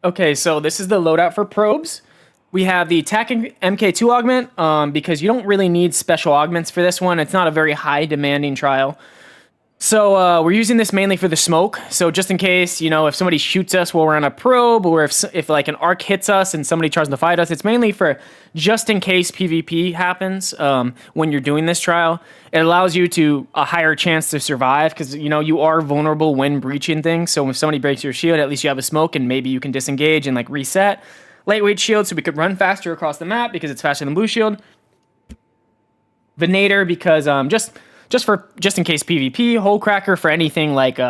Okay, so this is the loadout for probes. We have the TAC MK2 augment, because you don't really need special augments for this one. It's not a very high demanding trial. So we're using this mainly for the smoke. So just in case, if somebody shoots us while we're on a probe, or if like an arc hits us and somebody tries to fight us, it's mainly for just in case PvP happens when you're doing this trial. It allows you to a higher chance to survive because, you are vulnerable when breaching things. So if somebody breaks your shield, at least you have a smoke and maybe you can disengage and like reset. Lightweight shield, so we could run faster across the map because it's faster than blue shield. Venator, because just in case PvP, hole cracker for anything like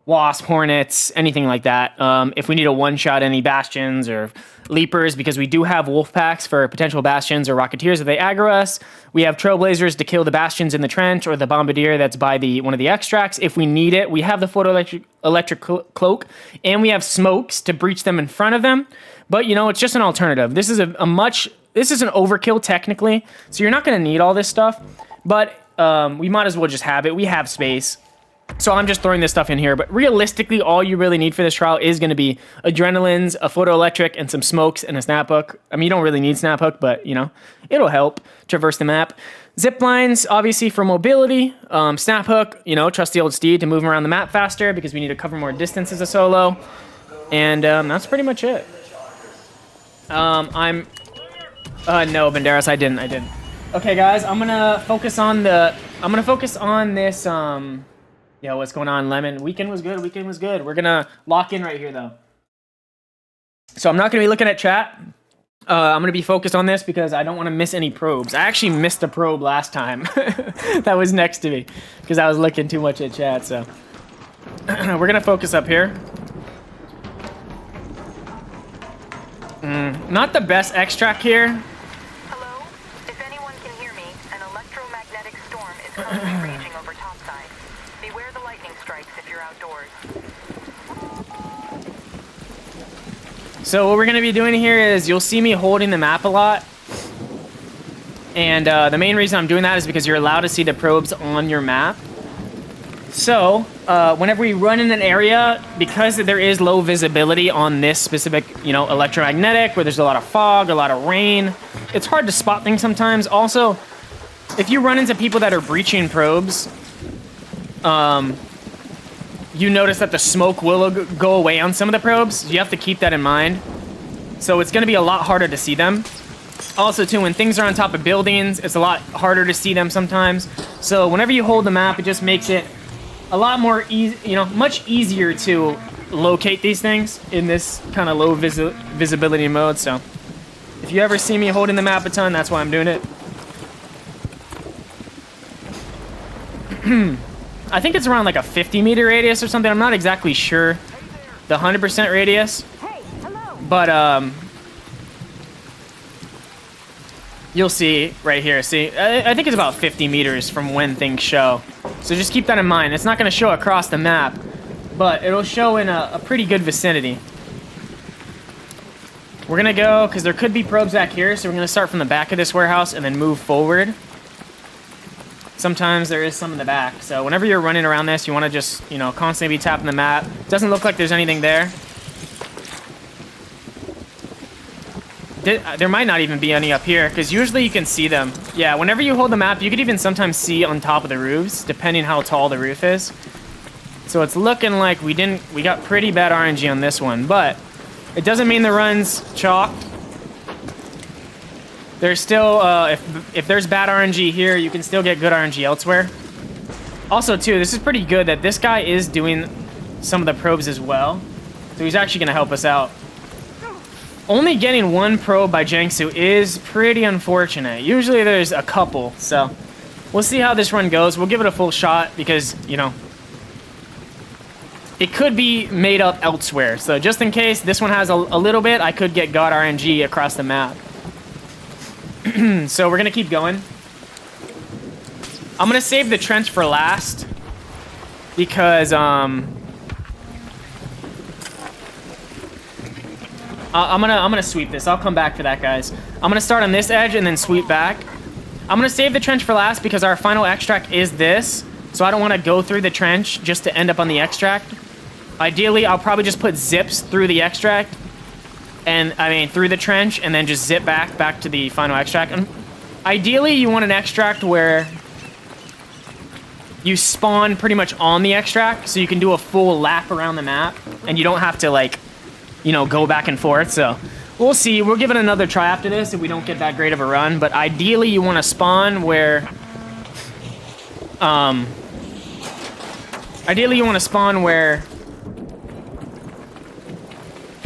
wasp, hornets, anything like that. If we need to one-shot any bastions or leapers, because we do have wolf packs for potential bastions or rocketeers if they aggro us. We have trailblazers to kill the bastions in the trench or the bombardier that's by one of the extracts if we need it. We have the electric cloak, and we have smokes to breach them in front of them. But it's just an alternative. This is this is an overkill technically, so you're not going to need all this stuff. But we might as well just have it. We have space. So I'm just throwing this stuff in here. But realistically, all you really need for this trial is going to be adrenalines, a photoelectric, and some smokes and a snap hook. I mean, you don't really need snap hook, but, it'll help traverse the map. Zip lines, obviously, for mobility. Snap hook, trust the old steed to move around the map faster because we need to cover more distance as a solo. And that's pretty much it. No, Banderas, I didn't. Okay, guys, I'm gonna focus on this, yo, what's going on, Lemon? Weekend was good. We're gonna lock in right here, though. So I'm not gonna be looking at chat. I'm gonna be focused on this because I don't want to miss any probes. I actually missed a probe last time that was next to me because I was looking too much at chat, so. We're gonna focus up here. Not the best extract here. Hello? If anyone can hear me, an electromagnetic storm is currently raging over topside. Beware the lightning strikes if you're outdoors. So what we're going to be doing here is you'll see me holding the map a lot. And the main reason I'm doing that is because you're allowed to see the probes on your map. So whenever we run in an area, because there is low visibility on this specific, electromagnetic, where there's a lot of fog, a lot of rain, it's hard to spot things sometimes. Also, if you run into people that are breaching probes, you notice that the smoke will go away on some of the probes. You have to keep that in mind. So it's going to be a lot harder to see them. Also, too, when things are on top of buildings, it's a lot harder to see them sometimes. So whenever you hold the map, it just makes it a lot more easy, much easier to locate these things in this kind of low visibility mode. So if you ever see me holding the map a ton, that's why I'm doing it. I think it's around like a 50-meter radius or something. I'm not exactly sure the 100% radius. But you'll see right here. See, I think it's about 50 meters from when things show. So just keep that in mind. It's not going to show across the map, but it'll show in a pretty good vicinity. We're going to go, because there could be probes back here, so we're going to start from the back of this warehouse and then move forward. Sometimes there is some in the back. So whenever you're running around this, you want to just, constantly be tapping the map. Doesn't look like there's anything there. There might not even be any up here, because usually you can see them. Yeah, whenever you hold the map, you could even sometimes see on top of the roofs, depending how tall the roof is. So it's looking like we got pretty bad RNG on this one, but it doesn't mean the run's chalked. There's still, if there's bad RNG here, you can still get good RNG elsewhere. Also, too, this is pretty good that this guy is doing some of the probes as well. So he's actually going to help us out. Only getting one probe by Jiangsu is pretty unfortunate. Usually there's a couple, so we'll see how this run goes. We'll give it a full shot because, it could be made up elsewhere. So just in case this one has a little bit, I could get God RNG across the map. So we're going to keep going. I'm going to save the trench for last because, I'm gonna sweep this. I'll come back for that, guys. I'm gonna start on this edge and then sweep back. I'm gonna save the trench for last because our final extract is this. So I don't want to go through the trench just to end up on the extract. Ideally, I'll probably just put zips through the extract and I mean through the trench, and then just zip back to the final extract. And ideally, you want an extract where you spawn pretty much on the extract, so you can do a full lap around the map, and you don't have to, like, you know, go back and forth. So we'll see. We'll give it another try after this if we don't get that great of a run. But ideally, you want to spawn where, ideally you want to spawn where.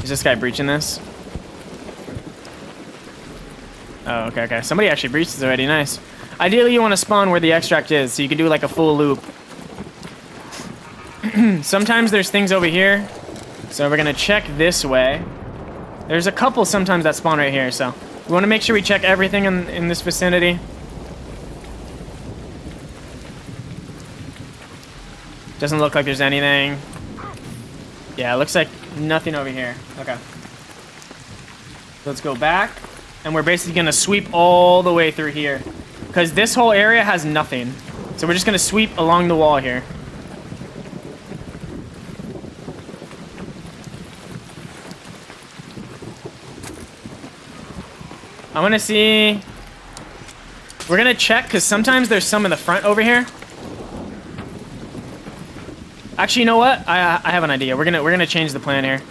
Is this guy breaching this? Oh, okay. Somebody actually breached this already. Nice. Ideally, you want to spawn where the extract is, so you can do like a full loop. Sometimes there's things over here, so we're gonna check this way. There's a couple sometimes that spawn right here, so we want to make sure we check everything in this vicinity. Doesn't look like there's anything. Yeah, it looks like nothing over here. Okay. Let's go back, and we're basically gonna sweep all the way through here, because this whole area has nothing. So we're just gonna sweep along the wall here. I want to see. We're gonna check because sometimes there's some in the front over here. Actually, you know what? I have an idea. We're gonna change the plan here.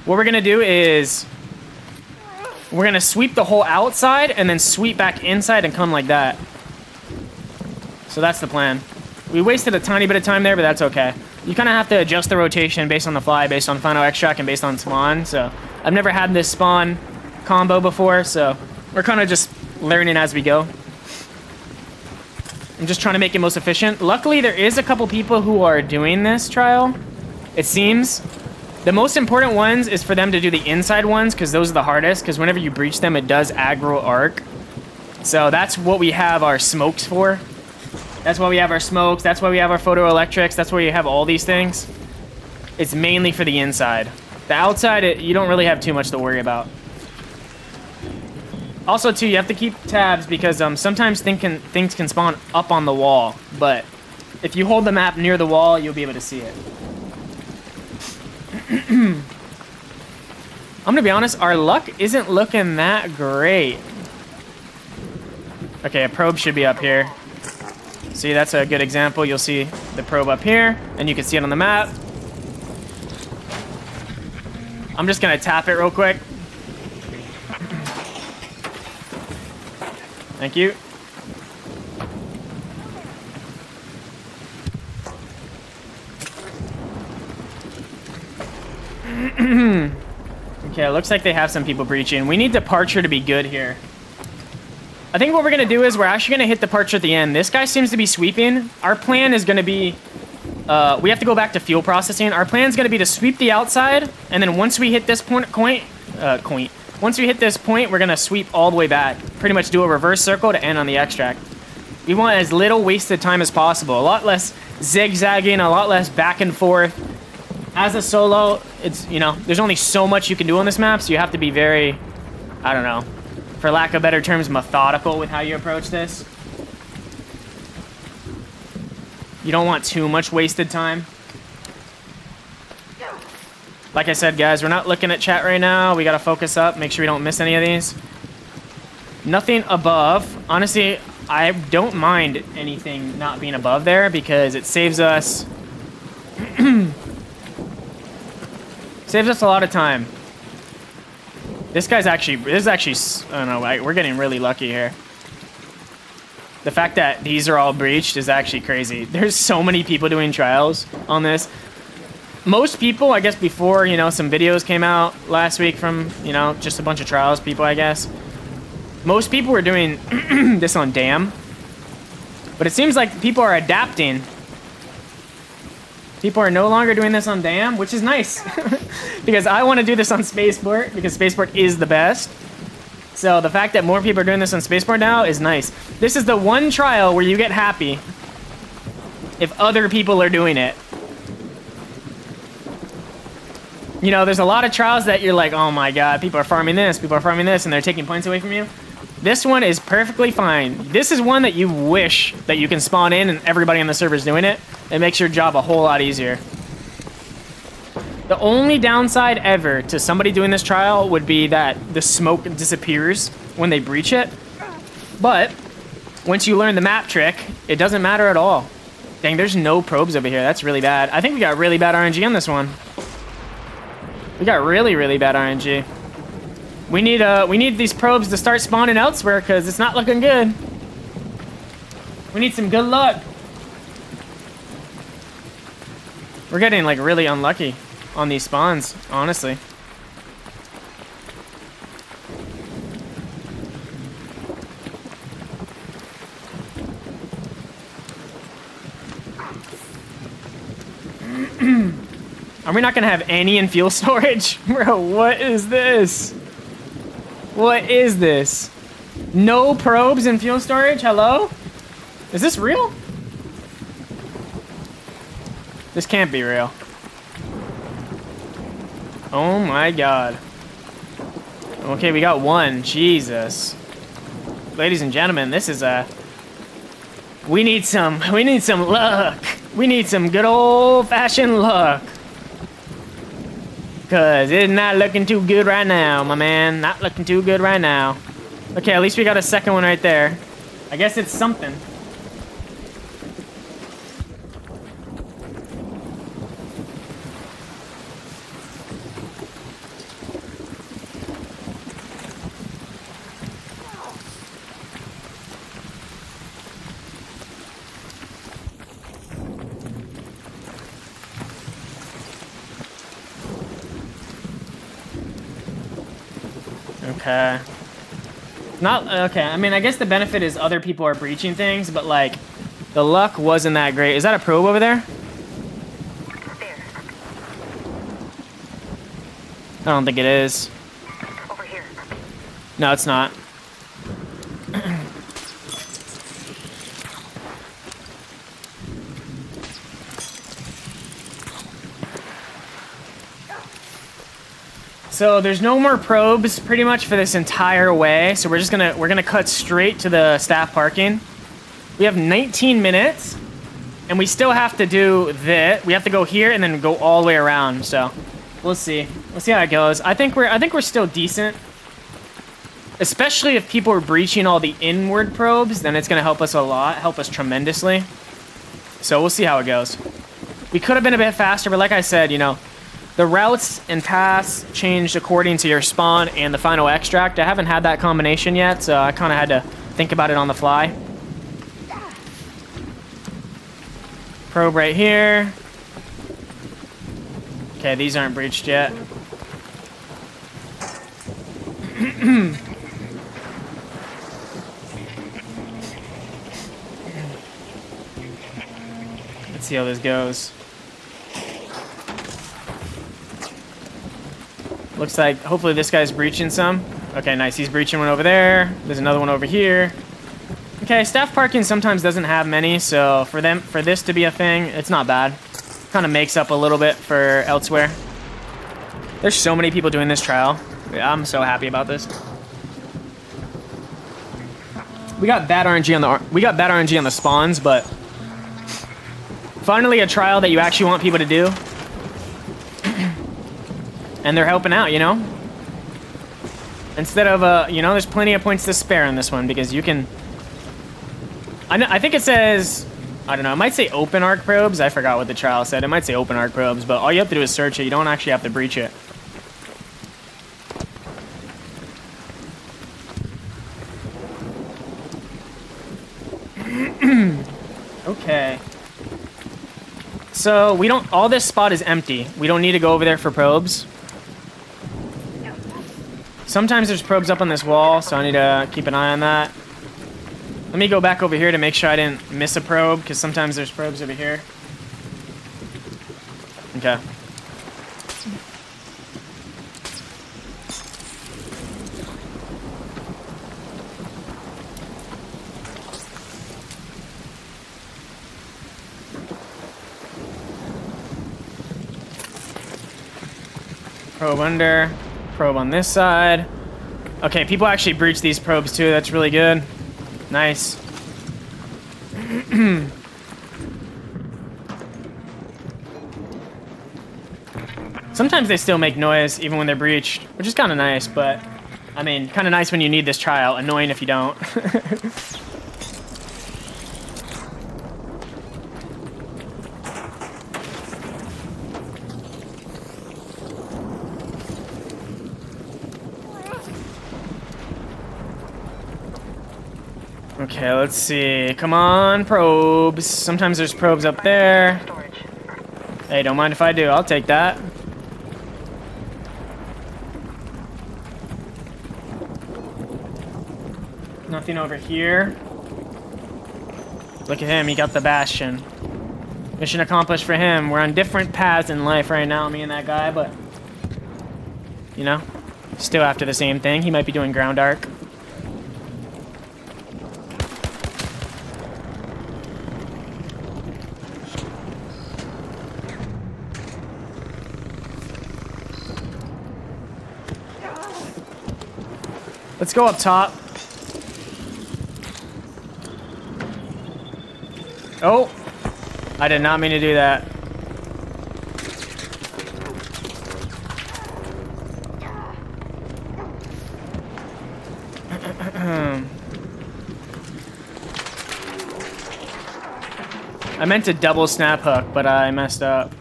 What we're gonna do is we're gonna sweep the whole outside and then sweep back inside and come like that. So that's the plan. We wasted a tiny bit of time there, but that's okay. You kind of have to adjust the rotation based on the fly, based on final extract, and based on spawn. So I've never had this spawn combo before, so we're kind of just learning as we go. I'm just trying to make it most efficient. Luckily, there is a couple people who are doing this trial, it seems. The most important ones is for them to do the inside ones, because those are the hardest, because whenever you breach them, it does aggro arc. So that's what we have our smokes for. That's why we have our smokes. That's why we have our photoelectrics. That's why we have all these things. It's mainly for the inside. The outside, you don't really have too much to worry about. Also, too, you have to keep tabs because sometimes things can spawn up on the wall. But if you hold the map near the wall, you'll be able to see it. I'm gonna be honest, our luck isn't looking that great. Okay, a probe should be up here. See, that's a good example. You'll see the probe up here, and you can see it on the map. I'm just gonna tap it real quick. Thank you. Okay, it looks like they have some people breaching. We need departure to be good here. I think what we're going to do is we're actually going to hit departure at the end. This guy seems to be sweeping. Our plan is going to be... we have to go back to fuel processing. Our plan is going to be to sweep the outside, and then once we hit this once we hit this point, we're going to sweep all the way back. Pretty much do a reverse circle to end on the extract. We want as little wasted time as possible. A lot less zigzagging, a lot less back and forth. As a solo, it's, you know, there's only so much you can do on this map, so you have to be very, I don't know, for lack of better terms, methodical with how you approach this. You don't want too much wasted time. Like I said, guys, we're not looking at chat right now. We gotta focus up, make sure we don't miss any of these. Nothing above. Honestly, I don't mind anything not being above there because it saves us... saves us a lot of time. This is actually, I don't know, we're getting really lucky here. The fact that these are all breached is actually crazy. There's so many people doing trials on this. Most people, I guess before, you know, some videos came out last week from, you know, just a bunch of trials people, I guess. Most people were doing this on Dam. But it seems like people are adapting. People are no longer doing this on Dam, which is nice. Because I want to do this on Spaceport, because Spaceport is the best. So the fact that more people are doing this on Spaceport now is nice. This is the one trial where you get happy if other people are doing it. You know, there's a lot of trials that you're like, oh my god, people are farming this, and they're taking points away from you. This one is perfectly fine. This is one that you wish that you can spawn in and everybody on the server is doing it. It makes your job a whole lot easier. The only downside ever to somebody doing this trial would be that the smoke disappears when they breach it. But once you learn the map trick, it doesn't matter at all. Dang, there's no probes over here. That's really bad. I think we got really bad RNG on this one. We got really, really bad RNG. We need these probes to start spawning elsewhere because it's not looking good. We need some good luck. We're getting like really unlucky on these spawns, honestly. Are we not gonna have any in fuel storage? Bro, what is this? What is this? No probes in fuel storage? Hello? Is this real? This can't be real. Oh my god. Okay, we got one. Jesus. Ladies and gentlemen, this is a... We need some luck. We need some good old-fashioned luck. Cause it's not looking too good right now, my man. Not looking too good right now. Okay, at least we got a second one right there. I guess it's something. Okay. Not okay. I mean, I guess the benefit is other people are breaching things, but like, the luck wasn't that great. Is that a probe over there? I don't think it is. Over here. No, it's not. So there's no more probes pretty much for this entire way. So we're gonna cut straight to the staff parking. We have 19 minutes and we still have to do this. We have to go here and then go all the way around. So we'll see. We'll see how it goes. I think we're still decent. Especially if people are breaching all the inward probes, then it's gonna help us a lot, help us tremendously. So we'll see how it goes. We could have been a bit faster, but like I said, you know, the routes and paths changed according to your spawn and the final extract. I haven't had that combination yet, so I kind of had to think about it on the fly. Probe right here. Okay, these aren't breached yet. Let's see how this goes. Looks like, hopefully this guy's breaching some. Okay, nice, he's breaching one over there. There's another one over here. Okay, staff parking sometimes doesn't have many, so for this to be a thing, it's not bad. Kind of makes up a little bit for elsewhere. There's so many people doing this trial. Yeah, I'm so happy about this. We got bad RNG on the spawns, but finally a trial that you actually want people to do. And they're helping out, you know? Instead of, you know, there's plenty of points to spare in this one because you can... I think it says... I don't know, it might say open arc probes. I forgot what the trial said. It might say open arc probes, but all you have to do is search it. You don't actually have to breach it. Okay. So, we don't... All this spot is empty. We don't need to go over there for probes. Sometimes there's probes up on this wall, so I need to keep an eye on that. Let me go back over here to make sure I didn't miss a probe, because sometimes there's probes over here. Okay. Probe under. Probe on this side. Okay, people actually breach these probes too. That's really good. Nice. Sometimes they still make noise even when they're breached, which is kind of nice, but I mean, kind of nice when you need this trial. Annoying if you don't. Okay, let's see. Come on, probes. Sometimes there's probes up there. Hey, don't mind if I do. I'll take that. Nothing over here. Look at him. He got the Bastion. Mission accomplished for him. We're on different paths in life right now, me and that guy, but... You know? Still after the same thing. He might be doing ground arc. Let's go up top. Oh, I did not mean to do that. I meant to double snap hook, but I messed up.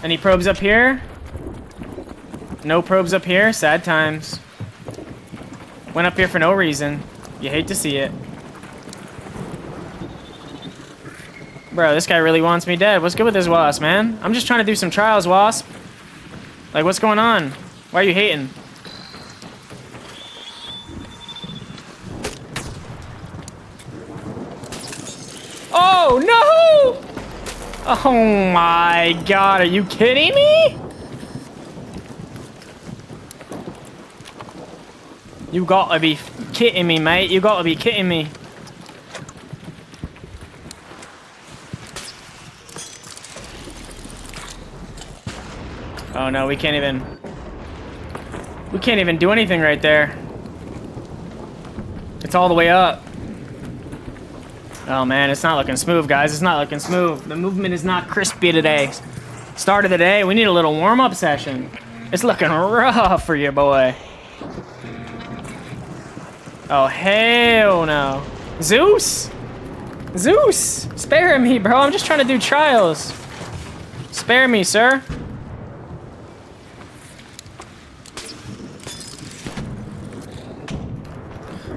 Any probes up here? No probes up here? Sad times. Went up here for no reason. You hate to see it. Bro, this guy really wants me dead. What's good with this Wasp, man? I'm just trying to do some trials, Wasp. Like, what's going on? Why are you hating? Oh, no! Oh my god, are you kidding me? You gotta be kidding me, mate. You gotta be kidding me. Oh no, we can't even do anything right there. It's all the way up. Oh man, it's not looking smooth, guys. It's not looking smooth. The movement is not crispy today. Start of the day, we need a little warm-up session. It's looking rough for you, boy. Oh, hell no. Zeus! Zeus! Spare me, bro. I'm just trying to do trials. Spare me, sir.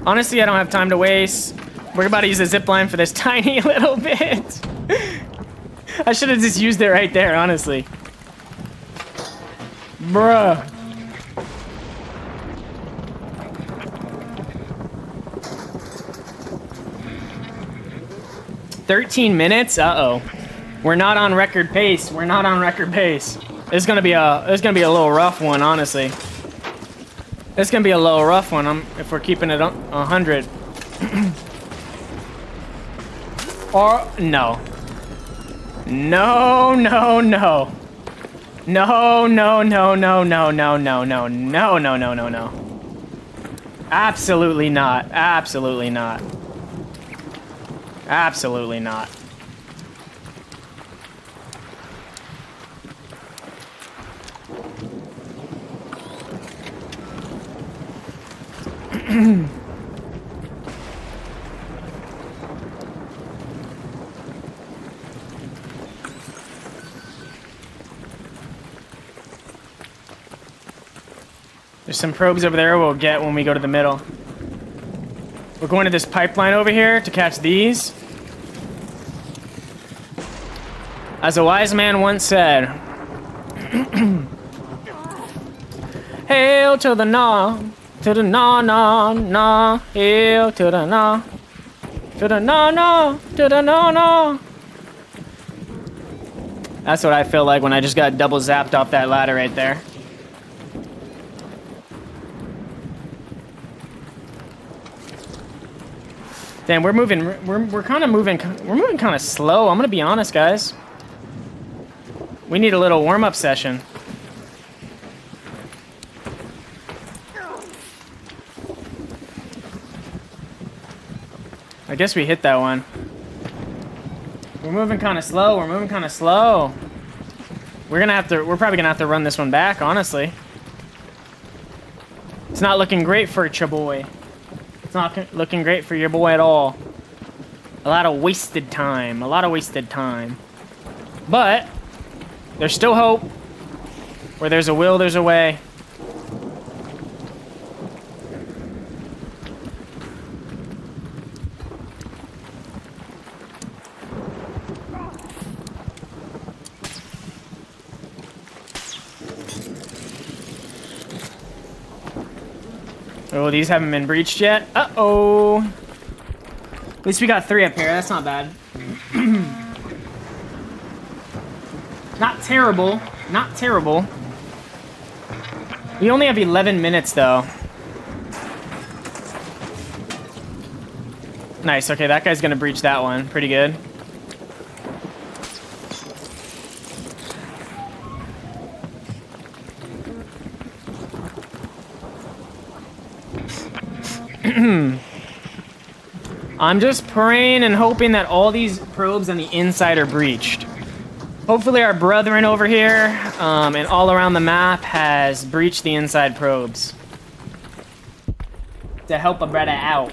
Honestly, I don't have time to waste. We're about to use a zip line for this tiny little bit. I should have just used it right there, honestly. Bruh. 13 minutes? Uh-oh. We're not on record pace. We're not on record pace. It's gonna be a little rough one, honestly. It's gonna be a little rough one if we're keeping it 100. Or no. No, no, no. No, no, no, no, no, no, no, no, no, no, no, no, no. Absolutely not. Absolutely not. Absolutely not. There's some probes over there we'll get when we go to the middle. We're going to this pipeline over here to catch these. As a wise man once said, hail to the nah, to the nah, nah, nah, hail to the nah, to the nah, nah, to the nah, nah. That's what I feel like when I just got double zapped off that ladder right there. Damn, we're moving kind of slow. I'm gonna be honest, guys. We need a little warm-up session. guess we hit that one. We're moving kind of slow. We're probably gonna have to run this one back, honestly. It's not looking great for your boy. It's not looking great for your boy at all. A lot of wasted time. But there's still hope. Where there's a will, there's a way. Oh, these haven't been breached yet. Uh-oh. At least we got 3 up here. That's not bad. Not terrible. Not terrible. We only have 11 minutes, though. Nice. Okay, that guy's going to breach that one. Pretty good. I'm just praying and hoping that all these probes on the inside are breached. Hopefully our brethren over here and all around the map has breached the inside probes to help a brother out.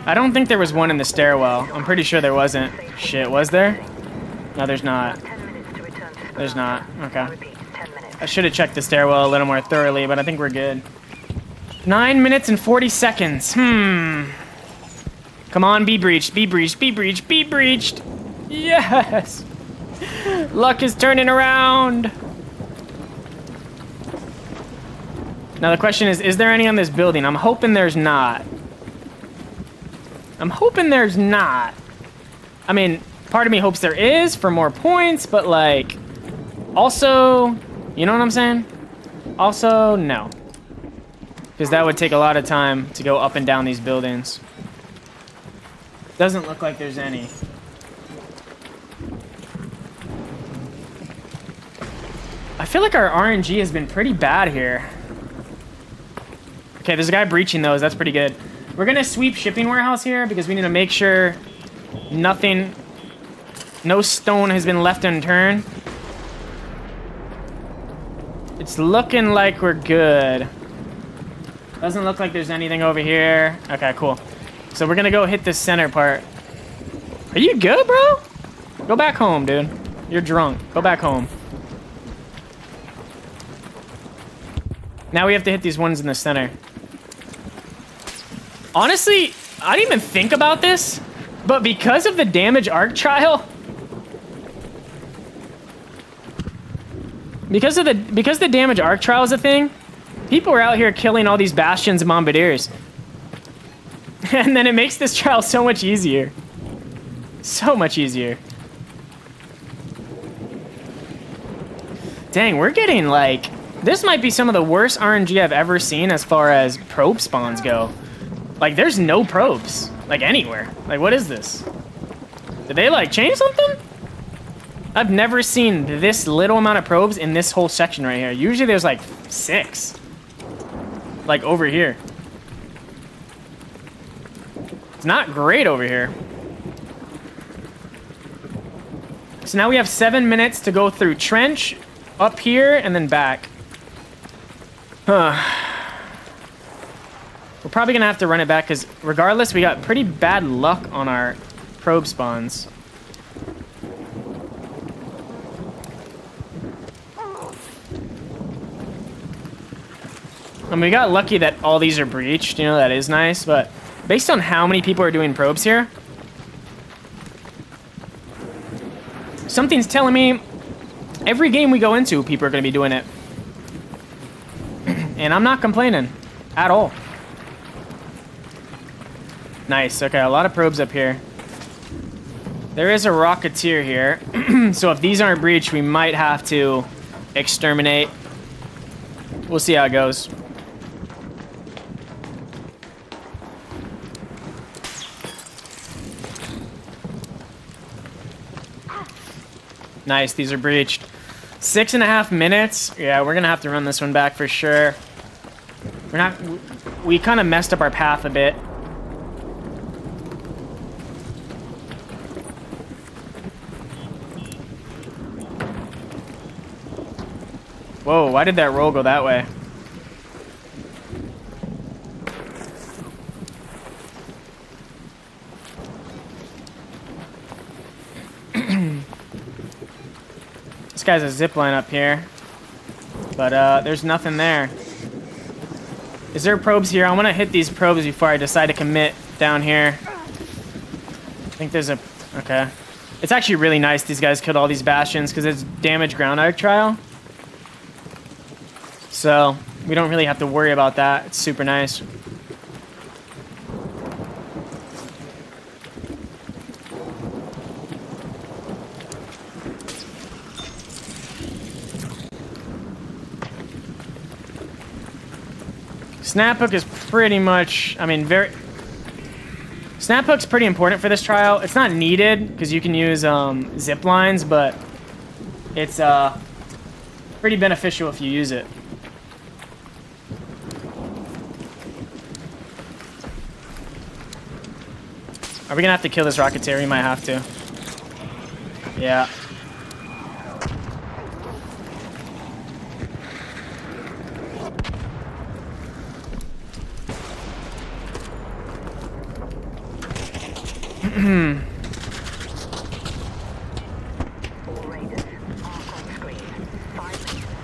I don't think there was one in the stairwell. I'm pretty sure there wasn't. Shit, was there? No, there's not. There's not. Okay. I should have checked the stairwell a little more thoroughly, but I think we're good. 9 minutes and 40 seconds. Come on, be breached, be breached, be breached, be breached. Yes! Luck is turning around. Now the question is there any on this building? I'm hoping there's not. I mean, part of me hopes there is for more points, but like, also, you know what I'm saying? Also, no. Because that would take a lot of time to go up and down these buildings. Doesn't look like there's any. I feel like our RNG has been pretty bad here. Okay, there's a guy breaching those. That's pretty good. We're gonna sweep shipping warehouse here because we need to make sure nothing, no stone has been left unturned. It's looking like we're good. Doesn't look like there's anything over here. Okay, cool. So we're gonna go hit this center part. Are you good, bro? Go back home, dude. You're drunk. Go back home. Now we have to hit these ones in the center. Honestly, I didn't even think about this, but because of the damage arc trial, because the damage arc trial is a thing, people are out here killing all these bastions and bombardiers. And then it makes this trial so much easier. So much easier. Dang, we're getting like, this might be some of the worst RNG I've ever seen as far as probe spawns go. Like, there's no probes, like, anywhere. Like, what is this? Did they, like, change something? I've never seen this little amount of probes in this whole section right here. Usually there's, like, 6. Like, over here. It's not great over here. So now we have 7 minutes to go through trench, up here, and then back. We're probably gonna have to run it back because regardless, we got pretty bad luck on our probe spawns. I mean, we got lucky that all these are breached, you know, that is nice, but based on how many people are doing probes here, something's telling me every game we go into, people are gonna be doing it. And I'm not complaining at all. Nice, okay, a lot of probes up here. There is a Rocketeer here. So if these aren't breached, we might have to exterminate. We'll see how it goes. Nice, these are breached. 6.5 minutes. Yeah, we're gonna have to run this one back for sure. We kind of messed up our path a bit. Whoa, why did that roll go that way? This guy's a zip line up here. But there's nothing there. Is there probes here? I want to hit these probes before I decide to commit down here. I think there's a... Okay. It's actually really nice these guys killed all these bastions because it's damaged ground arc trial. So we don't really have to worry about that. It's super nice. Snap hook is pretty much, I mean, Snap hook's pretty important for this trial. It's not needed because you can use zip lines, but it's pretty beneficial if you use it. Are we gonna have to kill this Rocketeer? We might have to. Yeah. All Raiders, arc on screen. 5 minutes.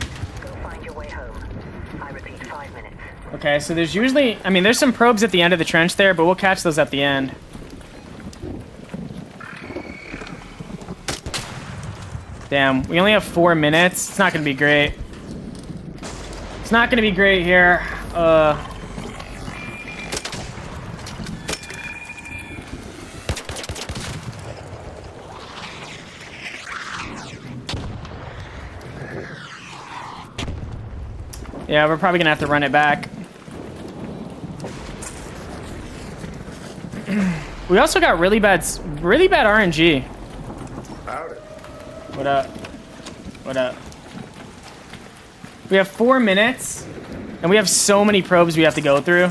Go find your way home. I repeat, 5 minutes. Okay, so there's usually, I mean, there's some probes at the end of the trench there, but we'll catch those at the end. Damn, we only have 4 minutes. It's not gonna be great. It's not gonna be great here. Yeah, we're probably gonna have to run it back. We also got really bad RNG. Howdy. What up? What up? We have 4 minutes, and we have so many probes we have to go through.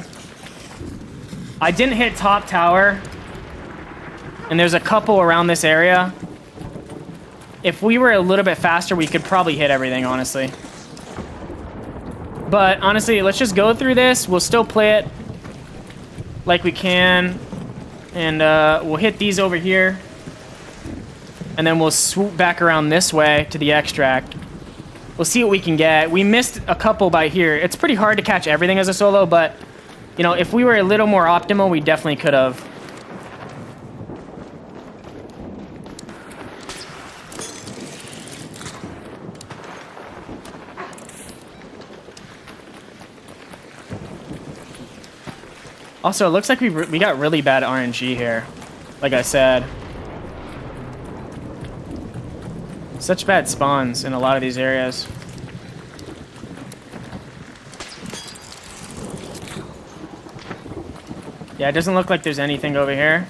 I didn't hit top tower, and there's a couple around this area. If we were a little bit faster, we could probably hit everything, honestly. But honestly, let's just go through this. We'll still play it like we can, and we'll hit these over here. And then we'll swoop back around this way to the extract. We'll see what we can get. We missed a couple by here. It's pretty hard to catch everything as a solo, but, you know, if we were a little more optimal, we definitely could have. Also, it looks like we got really bad RNG here, like I said. Such bad spawns in a lot of these areas. Yeah, it doesn't look like there's anything over here.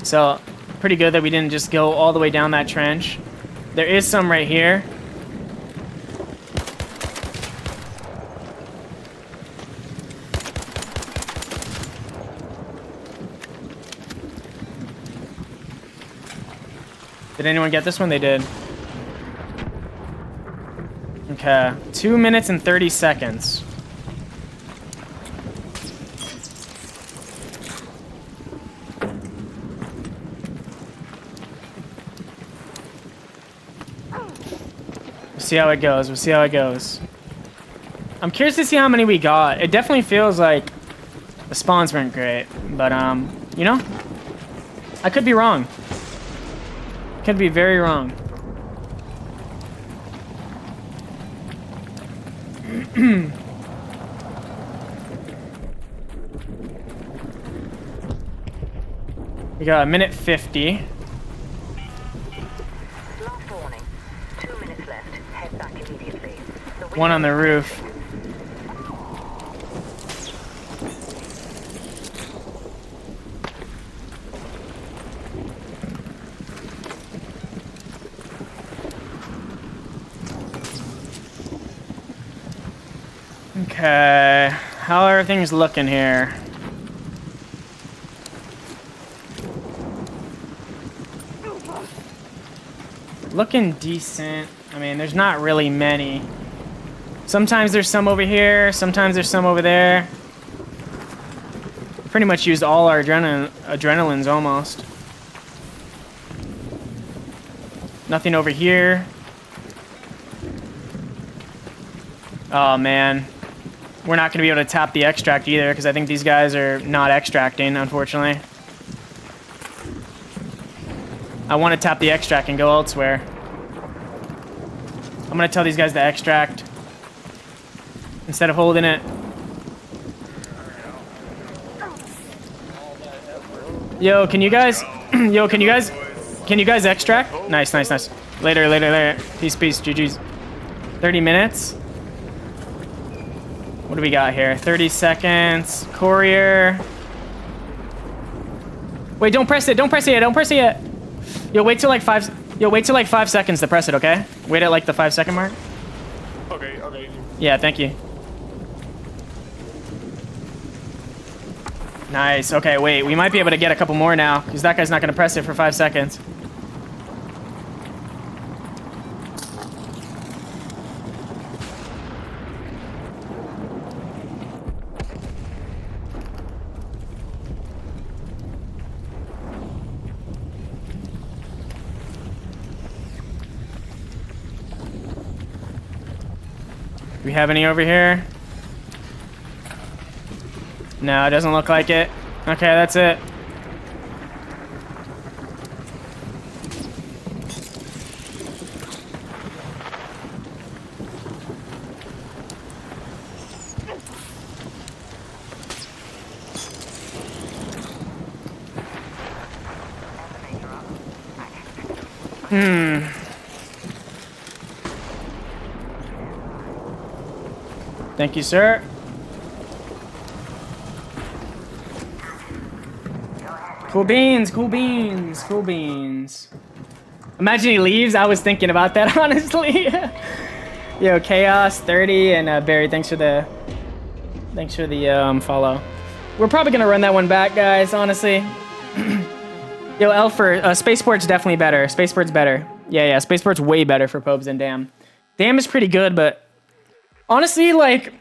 So, pretty good that we didn't just go all the way down that trench. There is some right here. Did anyone get this one? They did. Okay, 2 minutes and 30 seconds. We'll see how it goes. We'll see how it goes. I'm curious to see how many we got. It definitely feels like the spawns weren't great, but you know, I could be wrong. Could be very wrong. We got 1:50. Last warning. 2 minutes left. Head back immediately. One on the roof. Okay, how are things looking here? Looking decent. I mean, there's not really many. Sometimes there's some over here, sometimes there's some over there. Pretty much used all our adrenalines almost. Nothing over here. Oh man. We're not going to be able to tap the extract either because I think these guys are not extracting, unfortunately. I want to tap the extract and go elsewhere. I'm going to tell these guys to extract instead of holding it. Yo, can you guys extract? Nice, nice, nice. Later. Peace, GG's. 30 minutes. What do we got here? 30 seconds. Courier. Wait, don't press it yet. Yo, wait till like 5 seconds to press it, okay? Wait at like the 5 second mark. Okay. Yeah, thank you. Nice. Okay, wait. We might be able to get a couple more now because that guy's not going to press it for 5 seconds. Do we have any over here? No, it doesn't look like it. Okay, that's it. Thank you, sir. Cool beans. Imagine he leaves. I was thinking about that, honestly. Yo, Chaos 30 and Barry, thanks for the follow. We're probably gonna run that one back, guys, honestly. Yo, Elfer, Spaceport's definitely better. Spaceport's better. Yeah, Spaceport's way better for probes than Dam. Dam is pretty good, but honestly, like,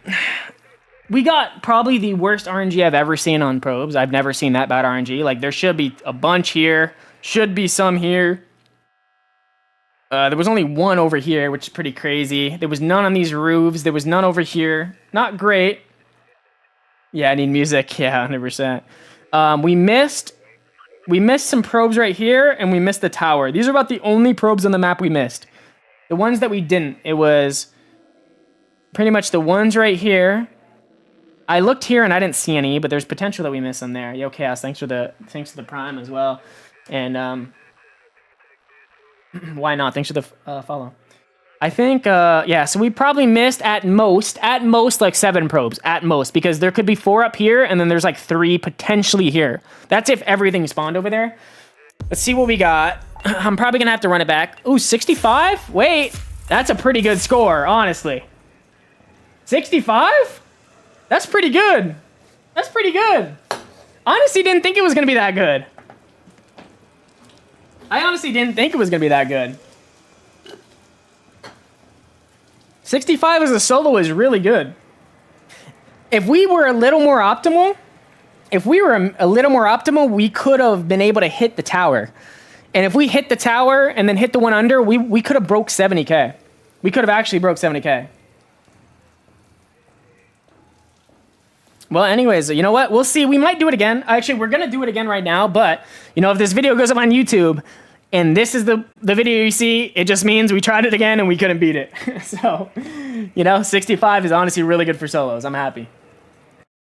we got probably the worst RNG I've ever seen on probes. I've never seen that bad RNG. Like, there should be a bunch here. Should be some here. There was only one over here, which is pretty crazy. There was none on these roofs. There was none over here. Not great. Yeah, I need music. Yeah, 100%. We missed some probes right here, and we missed the tower. These are about the only probes on the map we missed. The ones that we didn't, it was pretty much the ones right here. I looked here and I didn't see any, but there's potential that we missed them there. Yo, Chaos, thanks for the prime as well. And why not? Thanks for the follow. I think yeah, so we probably missed at most like 7 probes at most, because there could be 4 up here and then there's like 3 potentially here. That's if everything spawned over there. Let's see what we got. I'm probably gonna have to run it back. Ooh, 65? Wait, that's a pretty good score, honestly. 65? That's pretty good. That's pretty good. Honestly, didn't think it was gonna be that good. I honestly didn't think it was gonna be that good. 65 as a solo is really good. If we were a little more optimal, we could have been able to hit the tower. And if we hit the tower and then hit the one under, we could have broke 70K. We could have actually broke 70K. Well, anyways, you know what? We'll see. We might do it again. Actually, we're going to do it again right now. But, you know, if this video goes up on YouTube and this is the video you see, it just means we tried it again and we couldn't beat it. So, you know, 65 is honestly really good for solos. I'm happy.